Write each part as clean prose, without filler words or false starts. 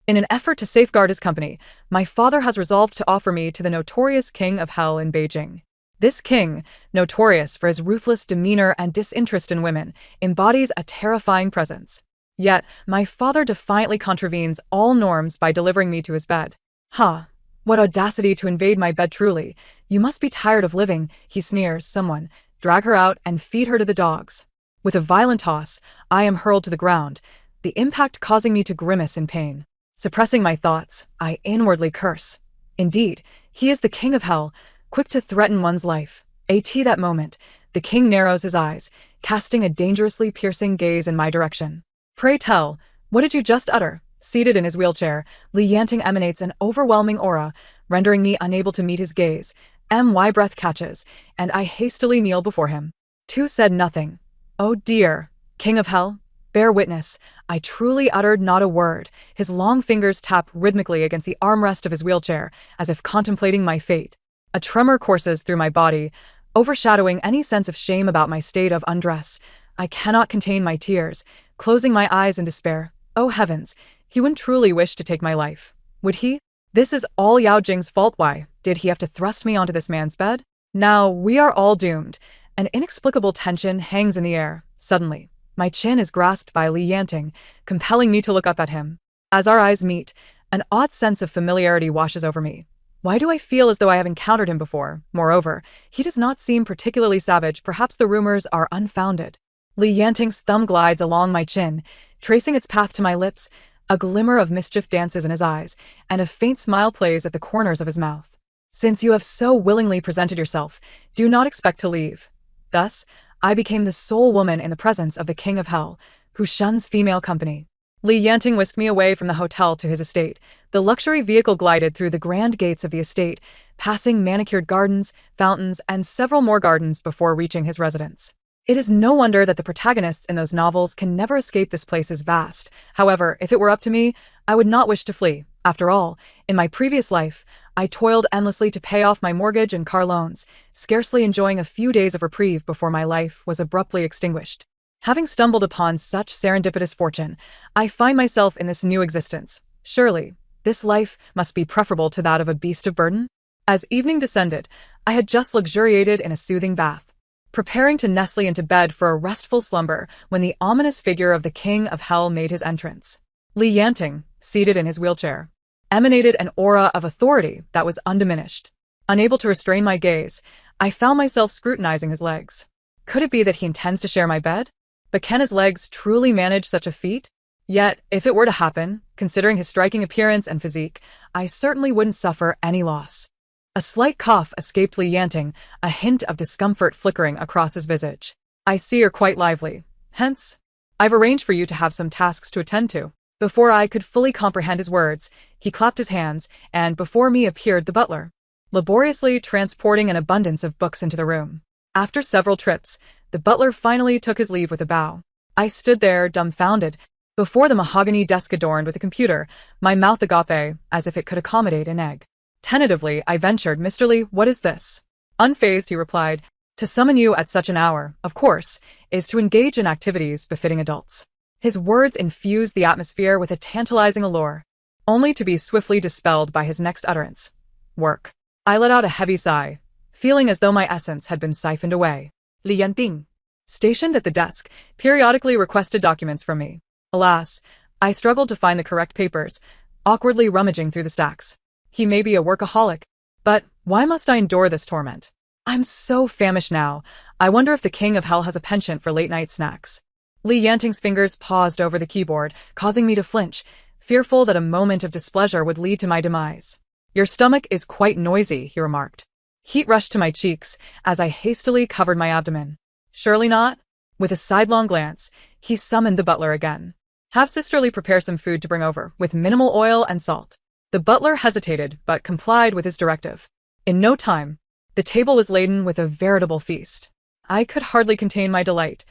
In an effort to safeguard his company, my father has resolved to offer me to the notorious King of Hell in Beijing. This king, notorious for his ruthless demeanor and disinterest in women, embodies a terrifying presence. Yet, my father defiantly contravenes all norms by delivering me to his bed. Ha! What audacity to invade my bed truly. You must be tired of living, he sneers. Someone, drag her out and feed her to the dogs. With a violent toss, I am hurled to the ground, the impact causing me to grimace in pain. Suppressing my thoughts, I inwardly curse. Indeed, he is the King of Hell, quick to threaten one's life. At that moment, the king narrows his eyes, casting a dangerously piercing gaze in my direction. Pray tell, what did you just utter? Seated in his wheelchair, Li Yanting emanates an overwhelming aura, rendering me unable to meet his gaze. My breath catches, and I hastily kneel before him. Tu said nothing. Oh dear, King of Hell, bear witness, I truly uttered not a word. His long fingers tap rhythmically against the armrest of his wheelchair, as if contemplating my fate. A tremor courses through my body, overshadowing any sense of shame about my state of undress. I cannot contain my tears, closing my eyes in despair. Oh heavens, he wouldn't truly wish to take my life, would he? This is all Yao Jing's fault. Why did he have to thrust me onto this man's bed? Now we are all doomed. An inexplicable tension hangs in the air. Suddenly, my chin is grasped by Li Yanting, compelling me to look up at him. As our eyes meet, an odd sense of familiarity washes over me. Why do I feel as though I have encountered him before? Moreover, he does not seem particularly savage. Perhaps the rumors are unfounded. Li Yanting's thumb glides along my chin, tracing its path to my lips. A glimmer of mischief dances in his eyes, and a faint smile plays at the corners of his mouth. Since you have so willingly presented yourself, do not expect to leave. Thus, I became the sole woman in the presence of the King of Hell, who shuns female company. Li Yanting whisked me away from the hotel to his estate. The luxury vehicle glided through the grand gates of the estate, passing manicured gardens, fountains, and several more gardens before reaching his residence. It is no wonder that the protagonists in those novels can never escape this place's vast. However, if it were up to me, I would not wish to flee. After all, in my previous life, I toiled endlessly to pay off my mortgage and car loans, scarcely enjoying a few days of reprieve before my life was abruptly extinguished. Having stumbled upon such serendipitous fortune, I find myself in this new existence. Surely, this life must be preferable to that of a beast of burden? As evening descended, I had just luxuriated in a soothing bath, preparing to nestle into bed for a restful slumber when the ominous figure of the King of Hell made his entrance. Li Yanting, seated in his wheelchair, emanated an aura of authority that was undiminished. Unable to restrain my gaze, I found myself scrutinizing his legs. Could it be that he intends to share my bed? But can his legs truly manage such a feat? Yet, if it were to happen, considering his striking appearance and physique, I certainly wouldn't suffer any loss. A slight cough escaped Li Yanting, a hint of discomfort flickering across his visage. I see you're quite lively. Hence, I've arranged for you to have some tasks to attend to. Before I could fully comprehend his words, he clapped his hands, and before me appeared the butler, laboriously transporting an abundance of books into the room. After several trips, the butler finally took his leave with a bow. I stood there, dumbfounded, before the mahogany desk adorned with a computer, my mouth agape, as if it could accommodate an egg. Tentatively, I ventured, "Mr. Lee, what is this?" Unfazed, he replied, "To summon you at such an hour, of course, is to engage in activities befitting adults." His words infused the atmosphere with a tantalizing allure, only to be swiftly dispelled by his next utterance. Work. I let out a heavy sigh, feeling as though my essence had been siphoned away. Li Yanting, stationed at the desk, periodically requested documents from me. Alas, I struggled to find the correct papers, awkwardly rummaging through the stacks. He may be a workaholic, but why must I endure this torment? I'm so famished now. I wonder if the King of Hell has a penchant for late-night snacks. Li Yanting's fingers paused over the keyboard, causing me to flinch, fearful that a moment of displeasure would lead to my demise. "Your stomach is quite noisy," he remarked. Heat rushed to my cheeks as I hastily covered my abdomen. "Surely not?" With a sidelong glance, he summoned the butler again. "Have Sisterly prepare some food to bring over, with minimal oil and salt." The butler hesitated, but complied with his directive. In no time, the table was laden with a veritable feast. I could hardly contain my delight.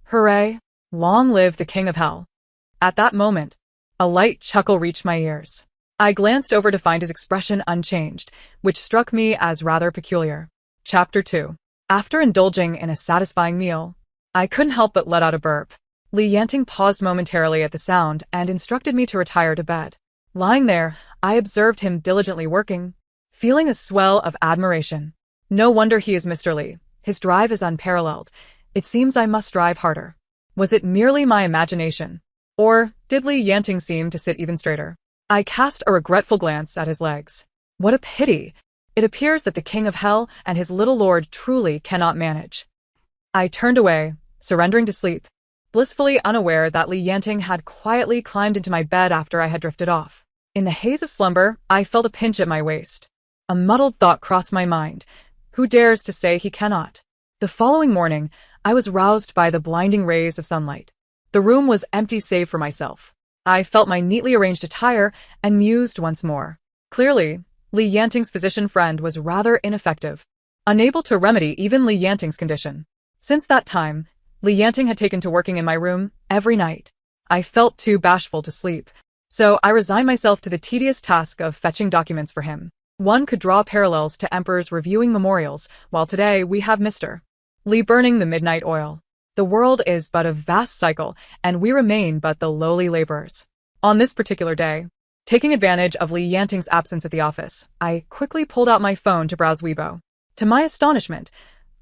Hooray! Long live the King of Hell! At that moment, a light chuckle reached my ears. I glanced over to find his expression unchanged, which struck me as rather peculiar. Chapter 2. After indulging in a satisfying meal, I couldn't help but let out a burp. Li Yanting paused momentarily at the sound and instructed me to retire to bed. Lying there, I observed him diligently working, feeling a swell of admiration. No wonder he is Mr. Li. His drive is unparalleled. It seems I must strive harder. Was it merely my imagination? Or did Li Yanting seem to sit even straighter? I cast a regretful glance at his legs. What a pity! It appears that the King of Hell and his little lord truly cannot manage. I turned away, surrendering to sleep, blissfully unaware that Li Yanting had quietly climbed into my bed after I had drifted off. In the haze of slumber, I felt a pinch at my waist. A muddled thought crossed my mind. Who dares to say he cannot? The following morning, I was roused by the blinding rays of sunlight. The room was empty save for myself. I felt my neatly arranged attire and mused once more. Clearly, Li Yanting's physician friend was rather ineffective, unable to remedy even Li Yanting's condition. Since that time, Li Yanting had taken to working in my room every night. I felt too bashful to sleep, so I resigned myself to the tedious task of fetching documents for him. One could draw parallels to emperors reviewing memorials, while today we have Mr. Li burning the midnight oil. The world is but a vast cycle, and we remain but the lowly laborers. On this particular day, taking advantage of Li Yanting's absence at the office, I quickly pulled out my phone to browse Weibo. To my astonishment,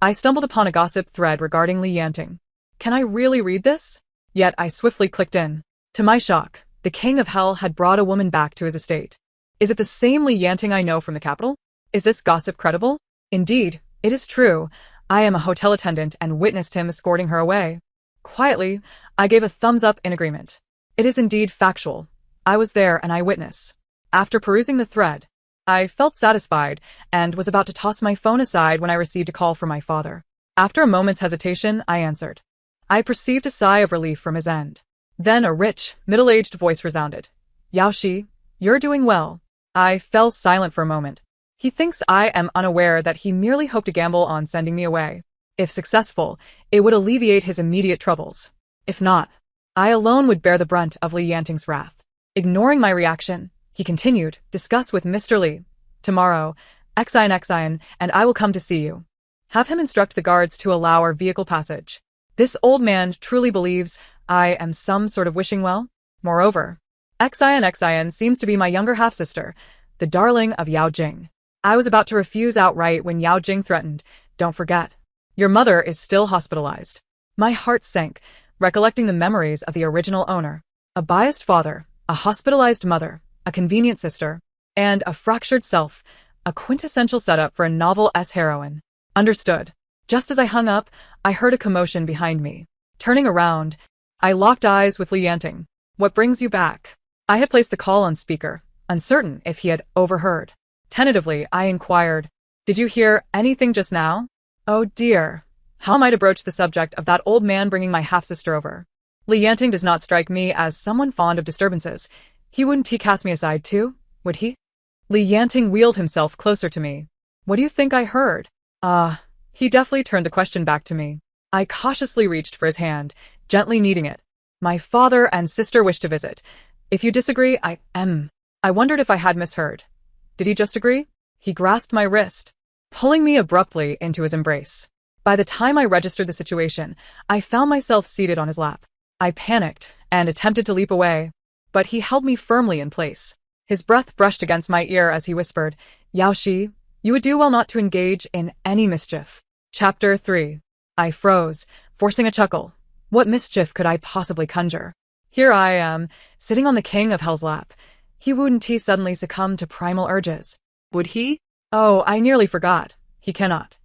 I stumbled upon a gossip thread regarding Li Yanting. Can I really read this? Yet I swiftly clicked in. To my shock, the King of Hell had brought a woman back to his estate. Is it the same Li Yanting I know from the capital? Is this gossip credible? Indeed, it is true. I am a hotel attendant and witnessed him escorting her away. Quietly, I gave a thumbs up in agreement. It is indeed factual. I was there an eyewitness. After perusing the thread, I felt satisfied and was about to toss my phone aside when I received a call from my father. After a moment's hesitation, I answered. I perceived a sigh of relief from his end. Then a rich, middle-aged voice resounded. Yao Shi, you're doing well. I fell silent for a moment. He thinks I am unaware that he merely hoped to gamble on sending me away. If successful, it would alleviate his immediate troubles. If not, I alone would bear the brunt of Li Yanting's wrath. Ignoring my reaction, he continued, discuss with Mr. Li. Tomorrow, Xian, and I will come to see you. Have him instruct the guards to allow our vehicle passage. This old man truly believes I am some sort of wishing well. Moreover, Xian seems to be my younger half-sister, the darling of Yao Jing. I was about to refuse outright when Yao Jing threatened, don't forget, your mother is still hospitalized. My heart sank, recollecting the memories of the original owner. A biased father, a hospitalized mother, a convenient sister, and a fractured self, a quintessential setup for a novel S heroine. Understood. Just as I hung up, I heard a commotion behind me. Turning around, I locked eyes with Li Yanting. What brings you back? I had placed the call on speaker, uncertain if he had overheard. Tentatively, I inquired, did you hear anything just now? Oh dear. How am I to broach the subject of that old man bringing my half-sister over? Li Yanting does not strike me as someone fond of disturbances. Wouldn't he cast me aside too, would he? Li Yanting wheeled himself closer to me. What do you think I heard? He deftly turned the question back to me. I cautiously reached for his hand, gently kneading it. My father and sister wish to visit. If you disagree, I wondered if I had misheard. Did he just agree? He grasped my wrist, pulling me abruptly into his embrace. By the time I registered the situation, I found myself seated on his lap. I panicked and attempted to leap away, but he held me firmly in place. His breath brushed against my ear as he whispered, Yao Shi, you would do well not to engage in any mischief. Chapter 3. I froze, forcing a chuckle. What mischief could I possibly conjure? Here I am, sitting on the King of Hell's lap. Wouldn't he suddenly succumb to primal urges? Would he? Oh, I nearly forgot. He cannot.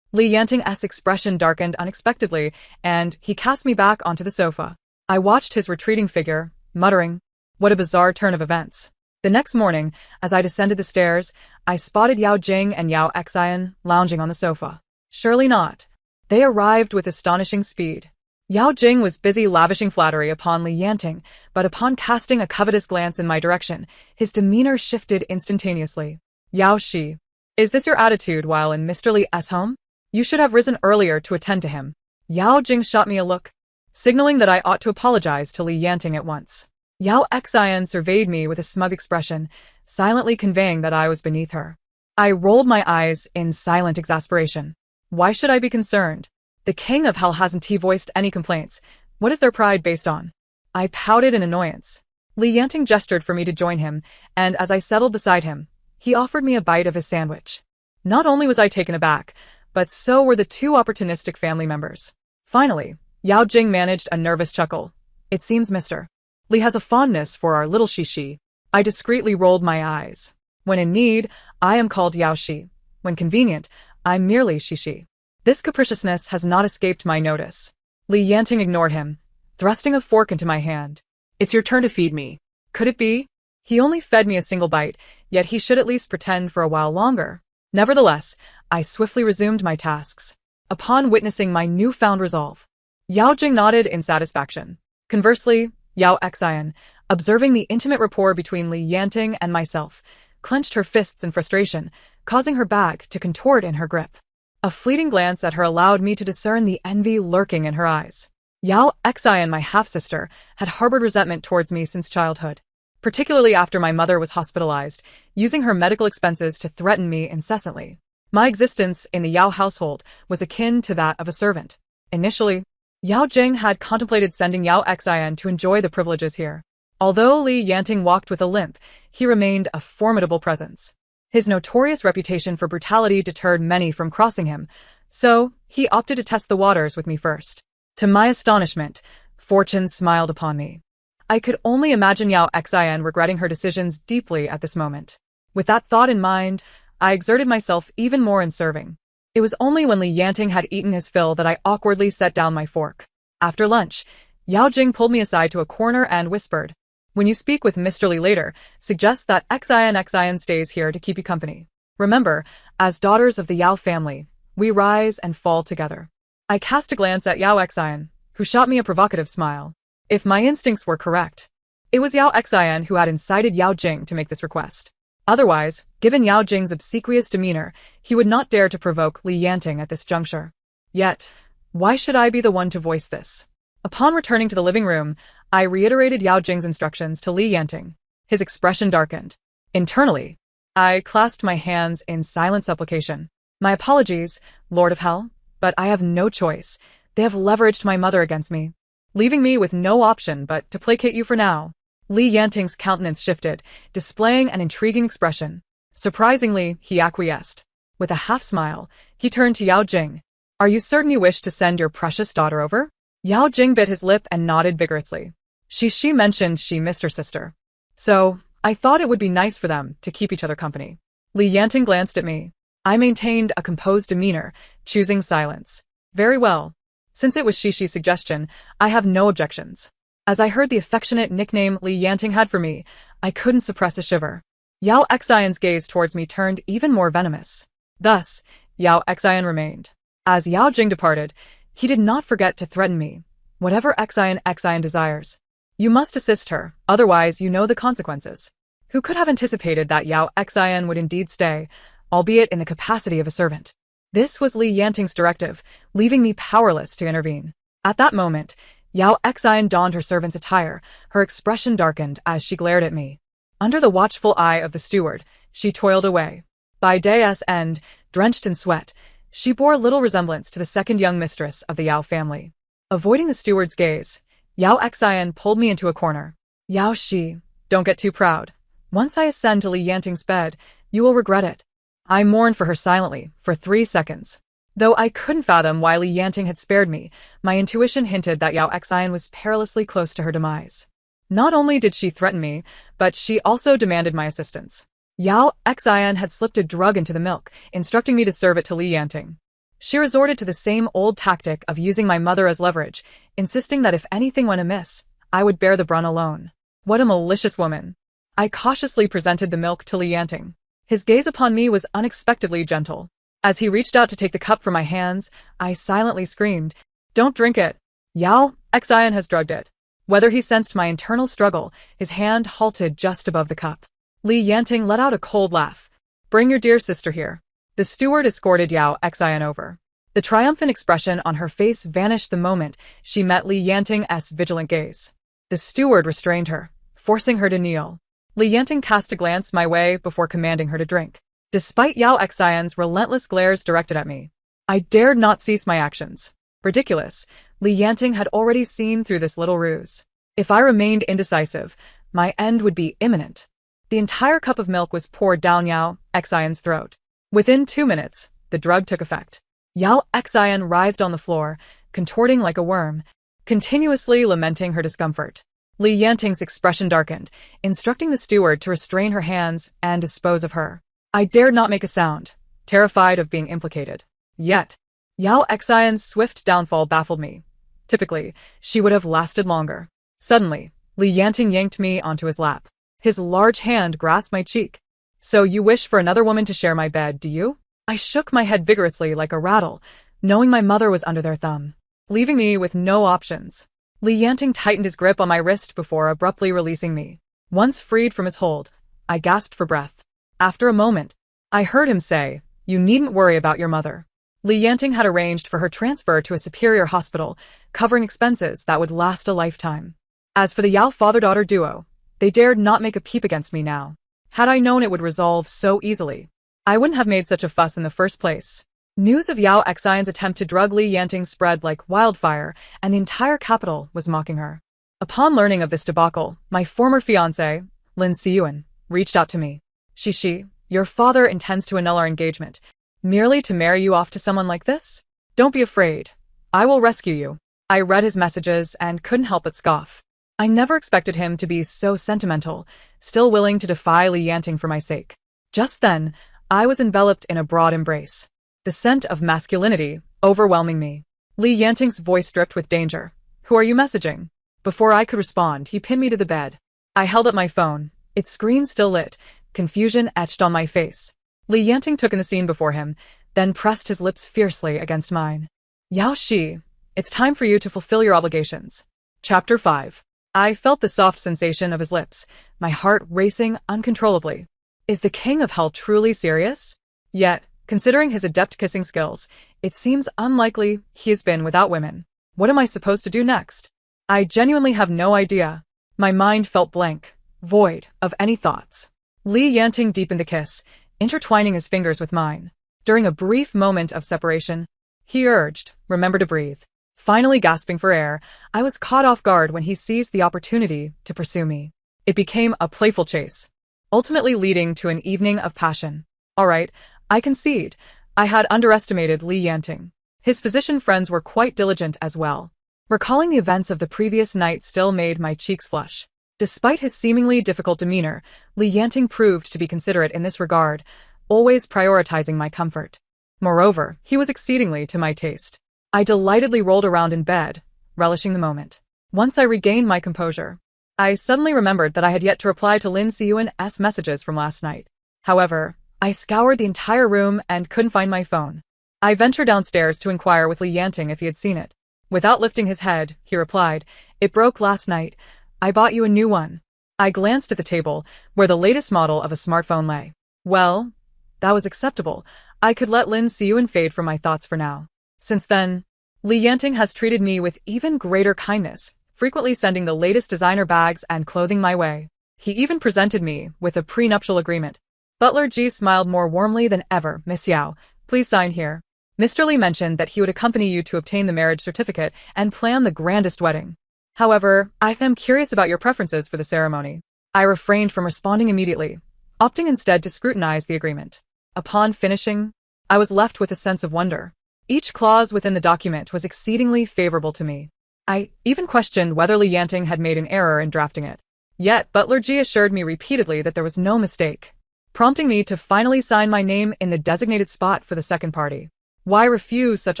Li Yanting's expression darkened unexpectedly, and he cast me back onto the sofa. I watched his retreating figure, muttering, what a bizarre turn of events. The next morning, as I descended the stairs, I spotted Yao Jing and Yao Xian lounging on the sofa. Surely not. They arrived with astonishing speed. Yao Jing was busy lavishing flattery upon Li Yanting, but upon casting a covetous glance in my direction, his demeanor shifted instantaneously. Yao Shi, is this your attitude while in Mr. Li's home? You should have risen earlier to attend to him. Yao Jing shot me a look, signaling that I ought to apologize to Li Yanting at once. Yao Xian surveyed me with a smug expression, silently conveying that I was beneath her. I rolled my eyes in silent exasperation. Why should I be concerned? The King of Hell hasn't voiced any complaints. What is their pride based on? I pouted in annoyance. Li Yanting gestured for me to join him, and as I settled beside him, he offered me a bite of his sandwich. Not only was I taken aback, but so were the two opportunistic family members. Finally, Yao Jing managed a nervous chuckle. It seems Mr. Li has a fondness for our little Shishi. I discreetly rolled my eyes. When in need, I am called Yao Shi. When convenient, I'm merely Shishi. This capriciousness has not escaped my notice. Li Yanting ignored him, thrusting a fork into my hand. It's your turn to feed me. Could it be? He only fed me a single bite, yet he should at least pretend for a while longer. Nevertheless, I swiftly resumed my tasks. Upon witnessing my newfound resolve, Yao Jing nodded in satisfaction. Conversely, Yao Xian, observing the intimate rapport between Li Yanting and myself, clenched her fists in frustration, causing her bag to contort in her grip. A fleeting glance at her allowed me to discern the envy lurking in her eyes. Yao Xian, my half-sister, had harbored resentment towards me since childhood, particularly after my mother was hospitalized, using her medical expenses to threaten me incessantly. My existence in the Yao household was akin to that of a servant. Initially, Yao Jing had contemplated sending Yao Xian to enjoy the privileges here. Although Li Yanting walked with a limp, he remained a formidable presence. His notorious reputation for brutality deterred many from crossing him, so he opted to test the waters with me first. To my astonishment, fortune smiled upon me. I could only imagine Yao Xian regretting her decisions deeply at this moment. With that thought in mind, I exerted myself even more in serving. It was only when Li Yanting had eaten his fill that I awkwardly set down my fork. After lunch, Yao Jing pulled me aside to a corner and whispered, "When you speak with Mr. Li later, suggest that Xian stays here to keep you company. Remember, as daughters of the Yao family, we rise and fall together." I cast a glance at Yao Xian, who shot me a provocative smile. If my instincts were correct, it was Yao Xian who had incited Yao Jing to make this request. Otherwise, given Yao Jing's obsequious demeanor, he would not dare to provoke Li Yanting at this juncture. Yet, why should I be the one to voice this? Upon returning to the living room, I reiterated Yao Jing's instructions to Li Yanting. His expression darkened. Internally, I clasped my hands in silent supplication. My apologies, Lord of Hell, but I have no choice. They have leveraged my mother against me, leaving me with no option but to placate you for now. Li Yanting's countenance shifted, displaying an intriguing expression. Surprisingly, he acquiesced. With a half-smile, he turned to Yao Jing. "Are you certain you wish to send your precious daughter over?" Yao Jing bit his lip and nodded vigorously. She mentioned she missed her sister. "So, I thought it would be nice for them to keep each other company." Li Yanting glanced at me. I maintained a composed demeanor, choosing silence. "Very well. Since it was Shishi's suggestion, I have no objections." As I heard the affectionate nickname Li Yanting had for me, I couldn't suppress a shiver. Yao Xian's gaze towards me turned even more venomous. Thus, Yao Xian remained. As Yao Jing departed, he did not forget to threaten me. "Whatever Xian desires, you must assist her, otherwise you know the consequences." Who could have anticipated that Yao Xian would indeed stay, albeit in the capacity of a servant? This was Li Yanting's directive, leaving me powerless to intervene. At that moment, Yao Xian donned her servant's attire, her expression darkened as she glared at me. Under the watchful eye of the steward, she toiled away. By day's end, drenched in sweat, she bore little resemblance to the second young mistress of the Yao family. Avoiding the steward's gaze, Yao Xian pulled me into a corner. "Yao Shi, don't get too proud. Once I ascend to Li Yanting's bed, you will regret it." I mourned for her silently, for 3 seconds. Though I couldn't fathom why Li Yanting had spared me, my intuition hinted that Yao Xian was perilously close to her demise. Not only did she threaten me, but she also demanded my assistance. Yao Xian had slipped a drug into the milk, instructing me to serve it to Li Yanting. She resorted to the same old tactic of using my mother as leverage, insisting that if anything went amiss, I would bear the brunt alone. What a malicious woman. I cautiously presented the milk to Li Yanting. His gaze upon me was unexpectedly gentle. As he reached out to take the cup from my hands, I silently screamed, "Don't drink it. Yao Xian has drugged it." Whether he sensed my internal struggle, his hand halted just above the cup. Li Yanting let out a cold laugh. "Bring your dear sister here." The steward escorted Yao Xian over. The triumphant expression on her face vanished the moment she met Li Yanting's vigilant gaze. The steward restrained her, forcing her to kneel. Li Yanting cast a glance my way before commanding her to drink. Despite Yao Xian's relentless glares directed at me, I dared not cease my actions. Ridiculous, Li Yanting had already seen through this little ruse. If I remained indecisive, My end would be imminent. The entire cup of milk was poured down Yao Xian's throat. Within 2 minutes, the drug took effect. Yao Xian writhed on the floor, contorting like a worm, continuously lamenting her discomfort. Li Yanting's expression darkened, instructing the steward to restrain her hands and dispose of her. I dared not make a sound, terrified of being implicated. Yet, Yao Xian's swift downfall baffled me. Typically, she would have lasted longer. Suddenly, Li Yanting yanked me onto his lap. His large hand grasped my cheek. So you wish for another woman to share my bed, do you? I shook my head vigorously like a rattle, knowing my mother was under their thumb, leaving me with no options. Li Yanting tightened his grip on my wrist before abruptly releasing me. Once freed from his hold, I gasped for breath. After a moment, I heard him say, "You needn't worry about your mother." Li Yanting had arranged for her transfer to a superior hospital, covering expenses that would last a lifetime. As for the Yao father-daughter duo, they dared not make a peep against me now. Had I known it would resolve so easily, I wouldn't have made such a fuss in the first place. News of Yao Xian's attempt to drug Li Yanting spread like wildfire, and the entire capital was mocking her. Upon learning of this debacle, my former fiancé, Lin Siyuan, reached out to me. She, your father intends to annul our engagement, merely to marry you off to someone like this? Don't be afraid. I will rescue you. I read his messages and couldn't help but scoff. I never expected him to be so sentimental, still willing to defy Li Yanting for my sake. Just then, I was enveloped in a broad embrace, the scent of masculinity overwhelming me. Li Yanting's voice dripped with danger. Who are you messaging? Before I could respond, he pinned me to the bed. I held up my phone, its screen still lit, confusion etched on my face. Li Yanting took in the scene before him, then pressed his lips fiercely against mine. Yao Shi, it's time for you to fulfill your obligations. Chapter 5. I felt the soft sensation of his lips, my heart racing uncontrollably. Is the king of hell truly serious? Yet, considering his adept kissing skills, it seems unlikely he has been without women. What am I supposed to do next? I genuinely have no idea. My mind felt blank, void of any thoughts. Li Yanting deepened the kiss, intertwining his fingers with mine. During a brief moment of separation, he urged, "Remember to breathe." Finally gasping for air, I was caught off guard when he seized the opportunity to pursue me. It became a playful chase, ultimately leading to an evening of passion. All right, I concede. I had underestimated Li Yanting. His physician friends were quite diligent as well. Recalling the events of the previous night still made my cheeks flush. Despite his seemingly difficult demeanor, Li Yanting proved to be considerate in this regard, always prioritizing my comfort. Moreover, he was exceedingly to my taste. I delightedly rolled around in bed, relishing the moment. Once I regained my composure, I suddenly remembered that I had yet to reply to Lin Siyuan's messages from last night. However, I scoured the entire room and couldn't find my phone. I ventured downstairs to inquire with Li Yanting if he had seen it. Without lifting his head, he replied, "It broke last night. I bought you a new one." I glanced at the table, where the latest model of a smartphone lay. Well, that was acceptable. I could let Lin Siyuan fade from my thoughts for now. Since then, Li Yanting has treated me with even greater kindness, frequently sending the latest designer bags and clothing my way. He even presented me with a prenuptial agreement. Butler G smiled more warmly than ever. "Miss Yao, please sign here. Mr. Li mentioned that he would accompany you to obtain the marriage certificate and plan the grandest wedding. However, I am curious about your preferences for the ceremony." I refrained from responding immediately, opting instead to scrutinize the agreement. Upon finishing, I was left with a sense of wonder. Each clause within the document was exceedingly favorable to me. I even questioned whether Li Yanting had made an error in drafting it. Yet Butler G assured me repeatedly that there was no mistake, prompting me to finally sign my name in the designated spot for the second party. Why refuse such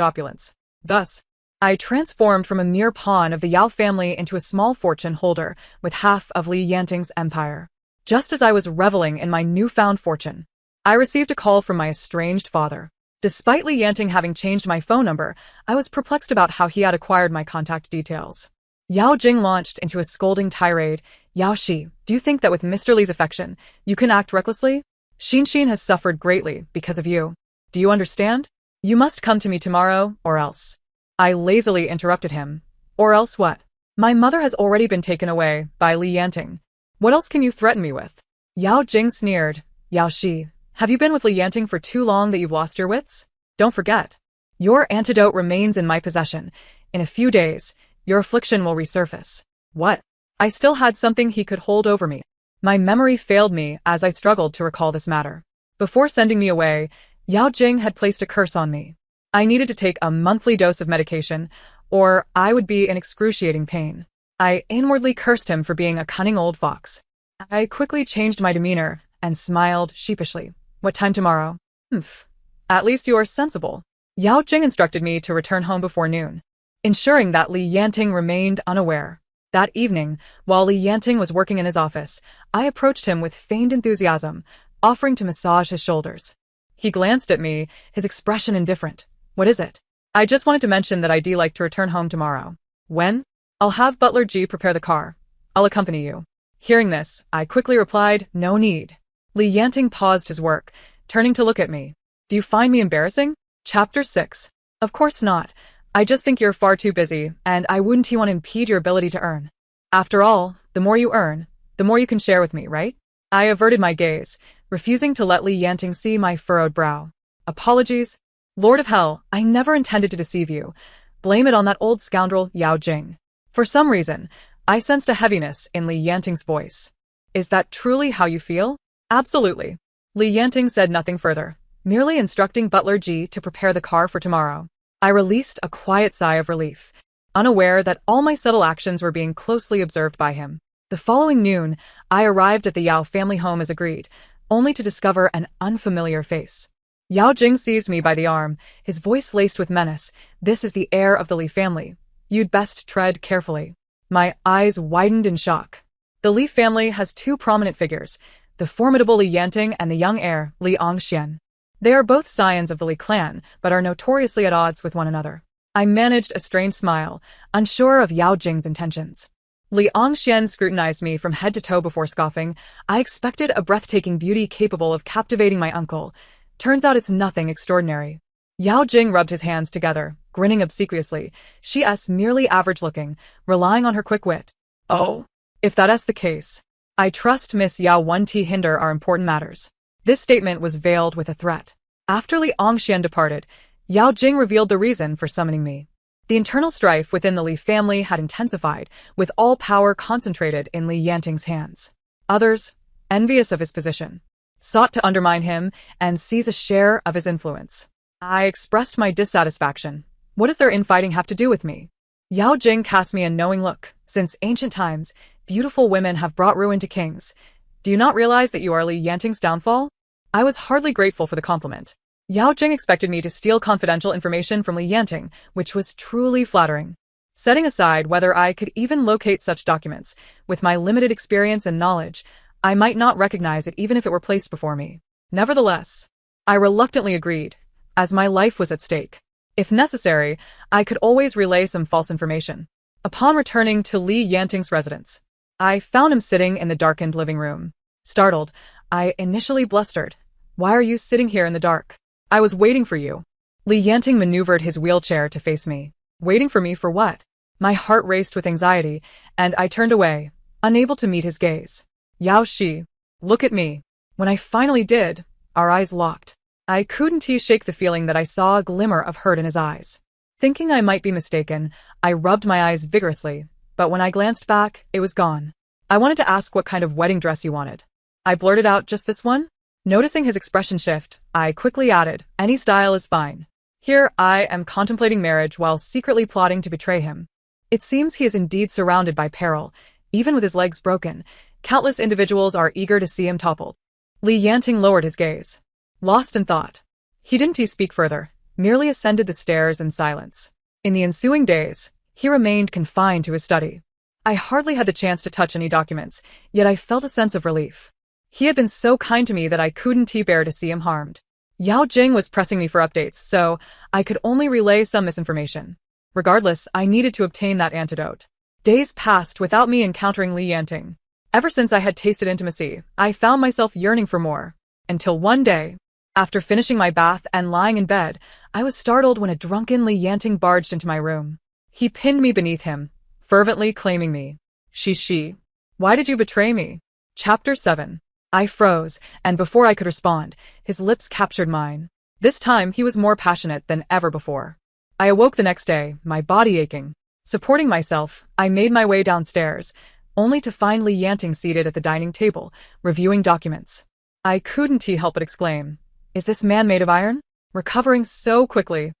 opulence? Thus, I transformed from a mere pawn of the Yao family into a small fortune holder with half of Li Yanting's empire. Just as I was reveling in my newfound fortune, I received a call from my estranged father. Despite Li Yanting having changed my phone number, I was perplexed about how he had acquired my contact details. Yao Jing launched into a scolding tirade. "Yao Shi, do you think that with Mr. Li's affection, you can act recklessly? Xin has suffered greatly because of you. Do you understand? You must come to me tomorrow, or else." I lazily interrupted him. "Or else what? My mother has already been taken away by Li Yanting. What else can you threaten me with?" Yao Jing sneered. "Yao Shi, have you been with Li Yanting for too long that you've lost your wits? Don't forget. Your antidote remains in my possession. In a few days, your affliction will resurface." "What?" I still had something he could hold over me. My memory failed me as I struggled to recall this matter. Before sending me away, Yao Jing had placed a curse on me. I needed to take a monthly dose of medication, or I would be in excruciating pain. I inwardly cursed him for being a cunning old fox. I quickly changed my demeanor and smiled sheepishly. What time tomorrow? Humph. At least you are sensible. Yao Jing instructed me to return home before noon, ensuring that Li Yanting remained unaware. That evening, while Li Yanting was working in his office, I approached him with feigned enthusiasm, offering to massage his shoulders. He glanced at me, his expression indifferent. What is it? I just wanted to mention that I'd like to return home tomorrow. When? I'll have Butler G prepare the car. I'll accompany you. Hearing this, I quickly replied, no need. Li Yanting paused his work, turning to look at me. Do you find me embarrassing? Chapter 6. Of course not. I just think you're far too busy, and I wouldn't want to impede your ability to earn. After all, the more you earn, the more you can share with me, right? I averted my gaze, refusing to let Li Yanting see my furrowed brow. Apologies. Lord of Hell, I never intended to deceive you. Blame it on that old scoundrel, Yao Jing. For some reason, I sensed a heaviness in Li Yanting's voice. Is that truly how you feel? Absolutely. Li Yanting said nothing further, merely instructing Butler G to prepare the car for tomorrow. I released a quiet sigh of relief, unaware that all my subtle actions were being closely observed by him. The following noon, I arrived at the Yao family home as agreed, only to discover an unfamiliar face. Yao Jing seized me by the arm, his voice laced with menace. This is the heir of the Li family. You'd best tread carefully. My eyes widened in shock. The Li family has two prominent figures, the formidable Li Yanting and the young heir, Li Angxian. They are both scions of the Li clan, but are notoriously at odds with one another. I managed a strained smile, unsure of Yao Jing's intentions. Li Angxian scrutinized me from head to toe before scoffing. I expected a breathtaking beauty capable of captivating my uncle. Turns out it's nothing extraordinary. Yao Jing rubbed his hands together, grinning obsequiously. She's merely average-looking, relying on her quick wit. Oh, if that's the case, I trust Miss Yao won't hinder our important matters. This statement was veiled with a threat. After Li Angxian departed, Yao Jing revealed the reason for summoning me. The internal strife within the Li family had intensified, with all power concentrated in Li Yanting's hands. Others, envious of his position, sought to undermine him and seize a share of his influence. I expressed my dissatisfaction. What does their infighting have to do with me? Yao Jing cast me a knowing look. Since ancient times, beautiful women have brought ruin to kings. Do you not realize that you are Li Yanting's downfall? I was hardly grateful for the compliment. Yao Jing expected me to steal confidential information from Li Yanting, which was truly flattering. Setting aside whether I could even locate such documents, with my limited experience and knowledge, I might not recognize it even if it were placed before me. Nevertheless, I reluctantly agreed, as my life was at stake. If necessary, I could always relay some false information. Upon returning to Li Yanting's residence, I found him sitting in the darkened living room. Startled, I initially blustered. Why are you sitting here in the dark? I was waiting for you. Li Yanting maneuvered his wheelchair to face me. Waiting for me for what? My heart raced with anxiety, and I turned away, unable to meet his gaze. Yao Shi, look at me. When I finally did, our eyes locked. I couldn't shake the feeling that I saw a glimmer of hurt in his eyes. Thinking I might be mistaken, I rubbed my eyes vigorously, but when I glanced back, it was gone. I wanted to ask what kind of wedding dress you wanted. I blurted out, just this one? Noticing his expression shift, I quickly added, any style is fine. Here I am contemplating marriage while secretly plotting to betray him. It seems he is indeed surrounded by peril. Even with his legs broken, countless individuals are eager to see him toppled. Li Yanting lowered his gaze, lost in thought. He didn't speak further, merely ascended the stairs in silence. In the ensuing days, he remained confined to his study. I hardly had the chance to touch any documents, yet I felt a sense of relief. He had been so kind to me that I couldn't bear to see him harmed. Yao Jing was pressing me for updates, so I could only relay some misinformation. Regardless, I needed to obtain that antidote. Days passed without me encountering Li Yanting. Ever since I had tasted intimacy, I found myself yearning for more. Until one day, after finishing my bath and lying in bed, I was startled when a drunken Li Yanting barged into my room. He pinned me beneath him, fervently claiming me. She. Why did you betray me? Chapter 7. I froze, and before I could respond, his lips captured mine. This time, he was more passionate than ever before. I awoke the next day, my body aching. Supporting myself, I made my way downstairs, only to find Li Yanting seated at the dining table, reviewing documents. I couldn't help but exclaim, "Is this man made of iron? Recovering so quickly."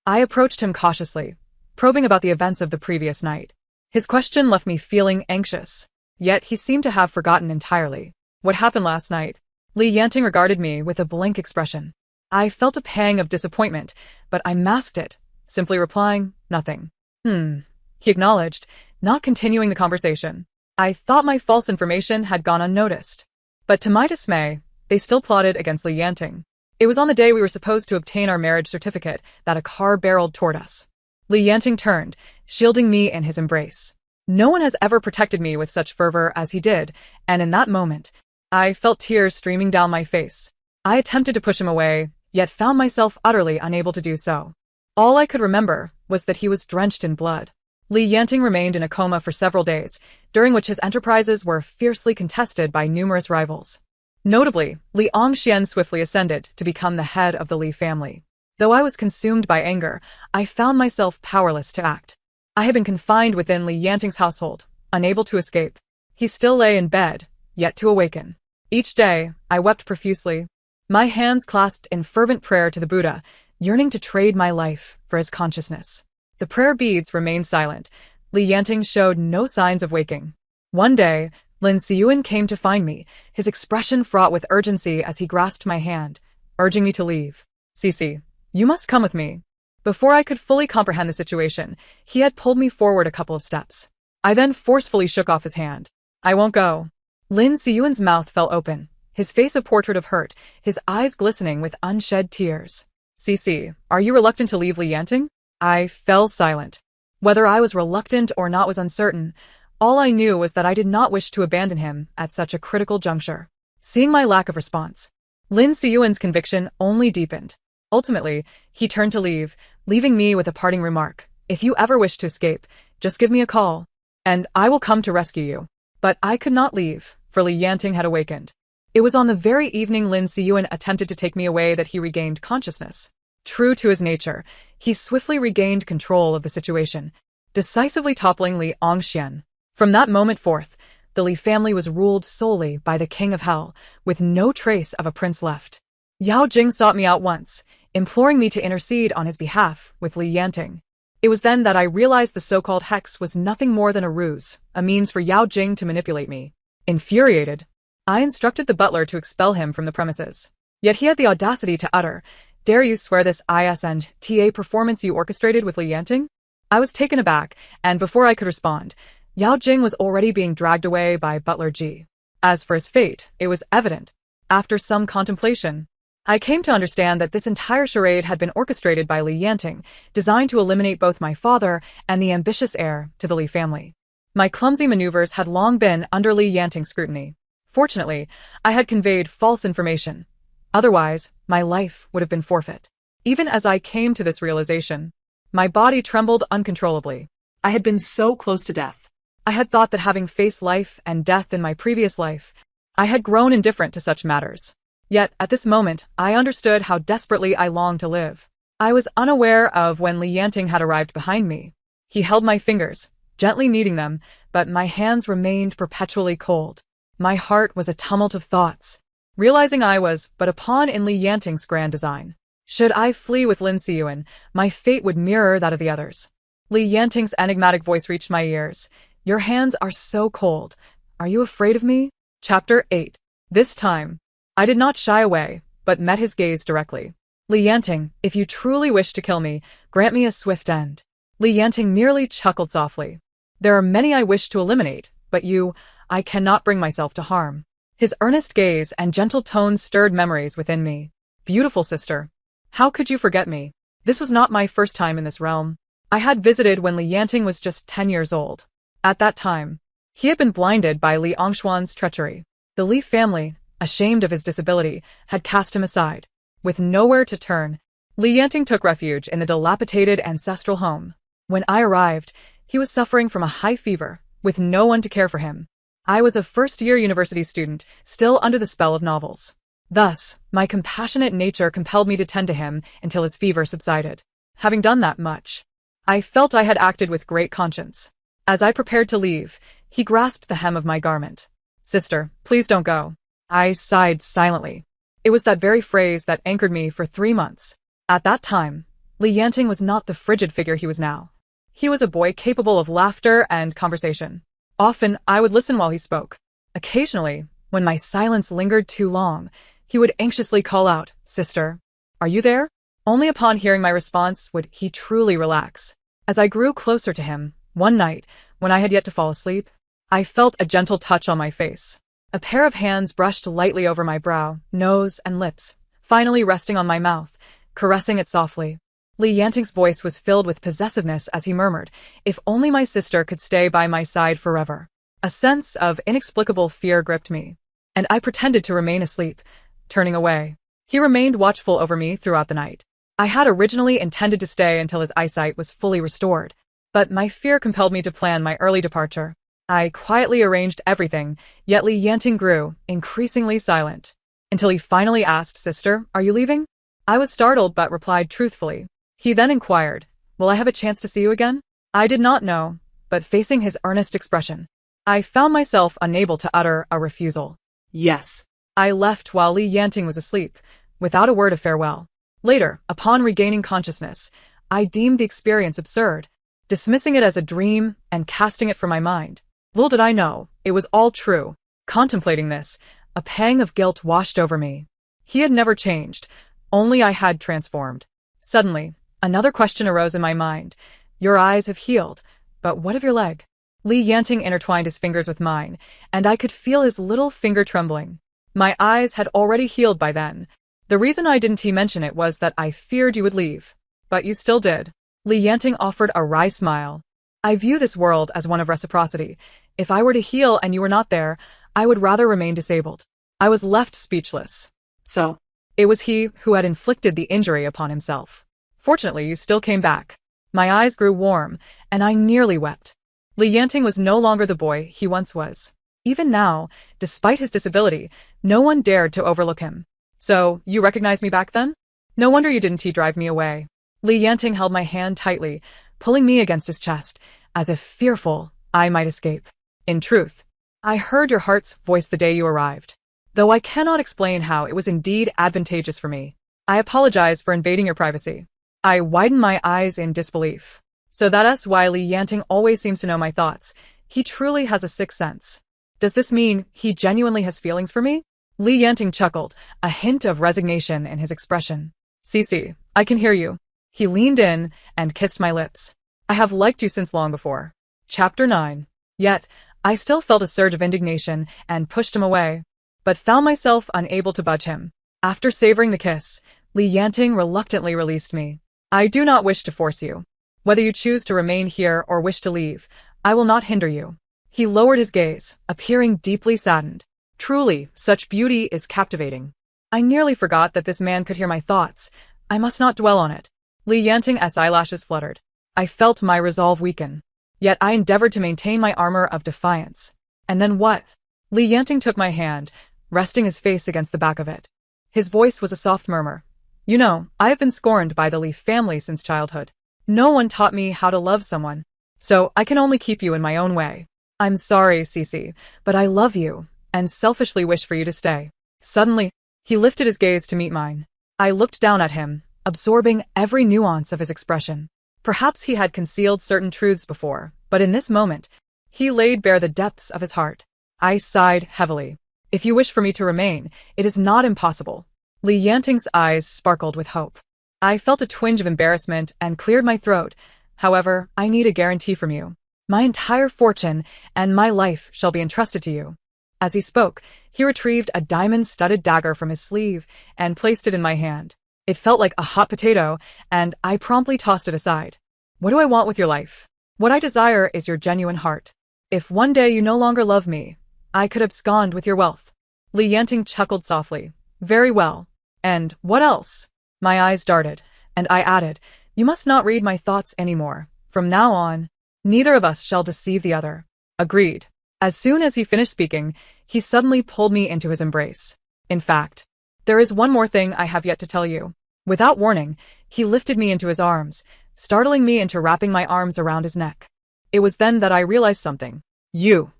I approached him cautiously, probing about the events of the previous night. His question left me feeling anxious, yet he seemed to have forgotten entirely. "What happened last night?" Li Yanting regarded me with a blank expression. I felt a pang of disappointment, but I masked it, simply replying, "Nothing." He acknowledged, not continuing the conversation. I thought my false information had gone unnoticed. But to my dismay, they still plotted against Li Yanting. It was on the day we were supposed to obtain our marriage certificate that a car barreled toward us. Li Yanting turned, shielding me in his embrace. No one has ever protected me with such fervor as he did, and in that moment, I felt tears streaming down my face. I attempted to push him away, yet found myself utterly unable to do so. All I could remember was that he was drenched in blood. Li Yanting remained in a coma for several days, during which his enterprises were fiercely contested by numerous rivals. Notably, Li Angxian swiftly ascended to become the head of the Li family. Though I was consumed by anger, I found myself powerless to act. I had been confined within Li Yanting's household, unable to escape. He still lay in bed, yet to awaken. Each day, I wept profusely, my hands clasped in fervent prayer to the Buddha, yearning to trade my life for his consciousness. The prayer beads remained silent. Li Yanting showed no signs of waking. One day, Lin Siyuan came to find me, his expression fraught with urgency as he grasped my hand, urging me to leave. "Cici, you must come with me." Before I could fully comprehend the situation, he had pulled me forward a couple of steps. I then forcefully shook off his hand. "I won't go." Lin Siyuan's mouth fell open, his face a portrait of hurt, his eyes glistening with unshed tears. "Cici, are you reluctant to leave Li Yanting?" I fell silent. Whether I was reluctant or not was uncertain. All I knew was that I did not wish to abandon him at such a critical juncture. Seeing my lack of response, Lin Siyuan's conviction only deepened. Ultimately, he turned to leave, leaving me with a parting remark. "If you ever wish to escape, just give me a call, and I will come to rescue you." But I could not leave, for Li Yanting had awakened. It was on the very evening Lin Siyuan attempted to take me away that he regained consciousness. True to his nature, he swiftly regained control of the situation, decisively toppling Li Angxian. From that moment forth, the Li family was ruled solely by the King of Hell, with no trace of a prince left. Yao Jing sought me out once, imploring me to intercede on his behalf with Li Yanting. It was then that I realized the so-called hex was nothing more than a ruse, a means for Yao Jing to manipulate me. Infuriated, I instructed the butler to expel him from the premises. Yet he had the audacity to utter, "Dare you swear this ISNTA performance you orchestrated with Li Yanting?" I was taken aback, and before I could respond, Yao Jing was already being dragged away by Butler Ji. As for his fate, it was evident. After some contemplation, I came to understand that this entire charade had been orchestrated by Li Yanting, designed to eliminate both my father and the ambitious heir to the Li family. My clumsy maneuvers had long been under Li Yanting's scrutiny. Fortunately, I had conveyed false information. Otherwise, my life would have been forfeit. Even as I came to this realization, my body trembled uncontrollably. I had been so close to death. I had thought that having faced life and death in my previous life, I had grown indifferent to such matters. Yet, at this moment, I understood how desperately I longed to live. I was unaware of when Li Yanting had arrived behind me. He held my fingers, gently kneading them, but my hands remained perpetually cold. My heart was a tumult of thoughts, realizing I was but a pawn in Li Yanting's grand design. Should I flee with Lin Siyuan, my fate would mirror that of the others. Li Yanting's enigmatic voice reached my ears. "Your hands are so cold. Are you afraid of me?" Chapter 8. This time, I did not shy away, but met his gaze directly. "Li Yanting, if you truly wish to kill me, grant me a swift end." Li Yanting merely chuckled softly. "There are many I wish to eliminate, but you, I cannot bring myself to harm." His earnest gaze and gentle tones stirred memories within me. Beautiful sister, how could you forget me? This was not my first time in this realm. I had visited when Li Yanting was just 10 years old. At that time, he had been blinded by Li Angxuan's treachery. The Li family, ashamed of his disability, had cast him aside. With nowhere to turn, Li Yanting took refuge in the dilapidated ancestral home. When I arrived, he was suffering from a high fever, with no one to care for him. I was a first-year university student, still under the spell of novels. Thus, my compassionate nature compelled me to tend to him until his fever subsided. Having done that much, I felt I had acted with great conscience. As I prepared to leave, He grasped the hem of my garment. "Sister, please don't go." I sighed silently. It was that very phrase that anchored me for 3 months. At that time, Li Yanting was not the frigid figure he was now. He was a boy capable of laughter and conversation. Often, I would listen while he spoke. Occasionally, when my silence lingered too long, he would anxiously call out, "Sister, are you there?" Only upon hearing my response would he truly relax. As I grew closer to him, one night, when I had yet to fall asleep, I felt a gentle touch on my face. A pair of hands brushed lightly over my brow, nose, and lips, finally resting on my mouth, caressing it softly. Li Yanting's voice was filled with possessiveness as he murmured, "If only my sister could stay by my side forever." A sense of inexplicable fear gripped me, and I pretended to remain asleep, turning away. He remained watchful over me throughout the night. I had originally intended to stay until his eyesight was fully restored, but my fear compelled me to plan my early departure. I quietly arranged everything, yet Li Yanting grew increasingly silent, until he finally asked, "Sister, are you leaving?" I was startled but replied truthfully. He then inquired, "Will I have a chance to see you again?" I did not know, but facing his earnest expression, I found myself unable to utter a refusal. Yes. I left while Li Yanting was asleep, without a word of farewell. Later, upon regaining consciousness, I deemed the experience absurd, dismissing it as a dream and casting it from my mind. Little did I know, it was all true. Contemplating this, a pang of guilt washed over me. He had never changed, only I had transformed. Suddenly, another question arose in my mind. "Your eyes have healed, but what of your leg?" Li Yanting intertwined his fingers with mine, and I could feel his little finger trembling. My eyes had already healed by then. "The reason I didn't mention it was that I feared you would leave. But you still did." Li Yanting offered a wry smile. "I view this world as one of reciprocity. If I were to heal and you were not there, I would rather remain disabled." I was left speechless. So, It was he who had inflicted the injury upon himself. "Fortunately, you still came back." My eyes grew warm, and I nearly wept. Li Yanting was no longer the boy he once was. Even now, despite his disability, no one dared to overlook him. "So, you recognized me back then? No wonder you didn't drive me away." Li Yanting held my hand tightly, pulling me against his chest, as if fearful I might escape. "In truth, I heard your heart's voice the day you arrived. Though I cannot explain how, it was indeed advantageous for me. I apologize for invading your privacy." I widened my eyes in disbelief. "So that's why Li Yanting always seems to know my thoughts. He truly has a sixth sense. Does this mean he genuinely has feelings for me?" Li Yanting chuckled, a hint of resignation in his expression. "Cece, I can hear you." He leaned in and kissed my lips. "I have liked you since long before." Chapter 9. Yet, I still felt a surge of indignation and pushed him away, but found myself unable to budge him. After savoring the kiss, Li Yanting reluctantly released me. "I do not wish to force you. Whether you choose to remain here or wish to leave, I will not hinder you." He lowered his gaze, appearing deeply saddened. Truly, such beauty is captivating. I nearly forgot that this man could hear my thoughts. I must not dwell on it. Li Yanting's eyelashes fluttered. I felt my resolve weaken. Yet I endeavored to maintain my armor of defiance. And then what? Li Yanting took my hand, resting his face against the back of it. His voice was a soft murmur. "You know, I have been scorned by the Li family since childhood. No one taught me how to love someone. So I can only keep you in my own way. I'm sorry, Cece, but I love you, and selfishly wish for you to stay." Suddenly, he lifted his gaze to meet mine. I looked down at him, absorbing every nuance of his expression. Perhaps he had concealed certain truths before, but in this moment, he laid bare the depths of his heart. I sighed heavily. "If you wish for me to remain, it is not impossible." Li Yanting's eyes sparkled with hope. I felt a twinge of embarrassment and cleared my throat. "However, I need a guarantee from you. My entire fortune and my life shall be entrusted to you." As he spoke, he retrieved a diamond-studded dagger from his sleeve and placed it in my hand. It felt like a hot potato, and I promptly tossed it aside. "What do I want with your life? What I desire is your genuine heart. If one day you no longer love me, I could abscond with your wealth." Li Yanting chuckled softly. "Very well. And what else?" My eyes darted, and I added, "You must not read my thoughts anymore. From now on, neither of us shall deceive the other." "Agreed." As soon as he finished speaking, he suddenly pulled me into his embrace. "In fact, there is one more thing I have yet to tell you." Without warning, he lifted me into his arms, startling me into wrapping my arms around his neck. It was then that I realized something. "You,"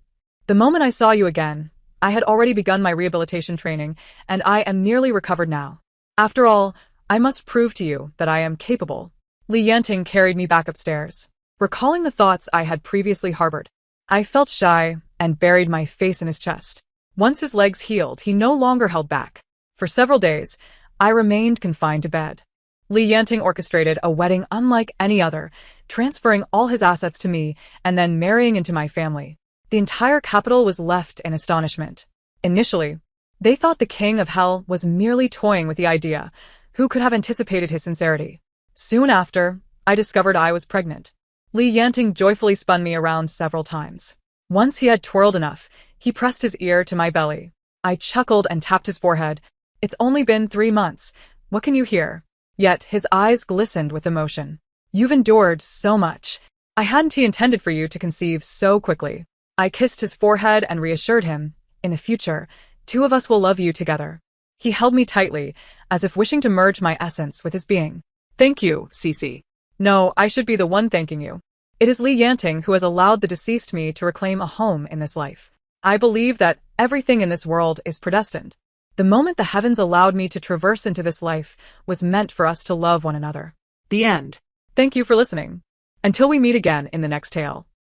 The moment I saw you again, I had already begun my rehabilitation training, and I am nearly recovered now. After all, I must prove to you that I am capable. Li Yanting carried me back upstairs. Recalling the thoughts I had previously harbored, I felt shy and buried my face in his chest. Once his legs healed, he no longer held back. For several days, I remained confined to bed. Li Yanting orchestrated a wedding unlike any other, transferring all his assets to me and then marrying into my family. The entire capital was left in astonishment. Initially, they thought the king of hell was merely toying with the idea. Who could have anticipated his sincerity? Soon after, I discovered I was pregnant. Li Yanting joyfully spun me around several times. Once he had twirled enough, he pressed his ear to my belly. I chuckled and tapped his forehead. It's only been 3 months. What can you hear? Yet his eyes glistened with emotion. You've endured so much. I hadn't intended for you to conceive so quickly. I kissed his forehead and reassured him, in the future, 2 of us will love you together. He held me tightly, as if wishing to merge my essence with his being. Thank you, Cece. No, I should be the one thanking you. It is Li Yanting who has allowed the deceased me to reclaim a home in this life. I believe that everything in this world is predestined. The moment the heavens allowed me to traverse into this life was meant for us to love one another. The end. Thank you for listening. Until we meet again in the next tale.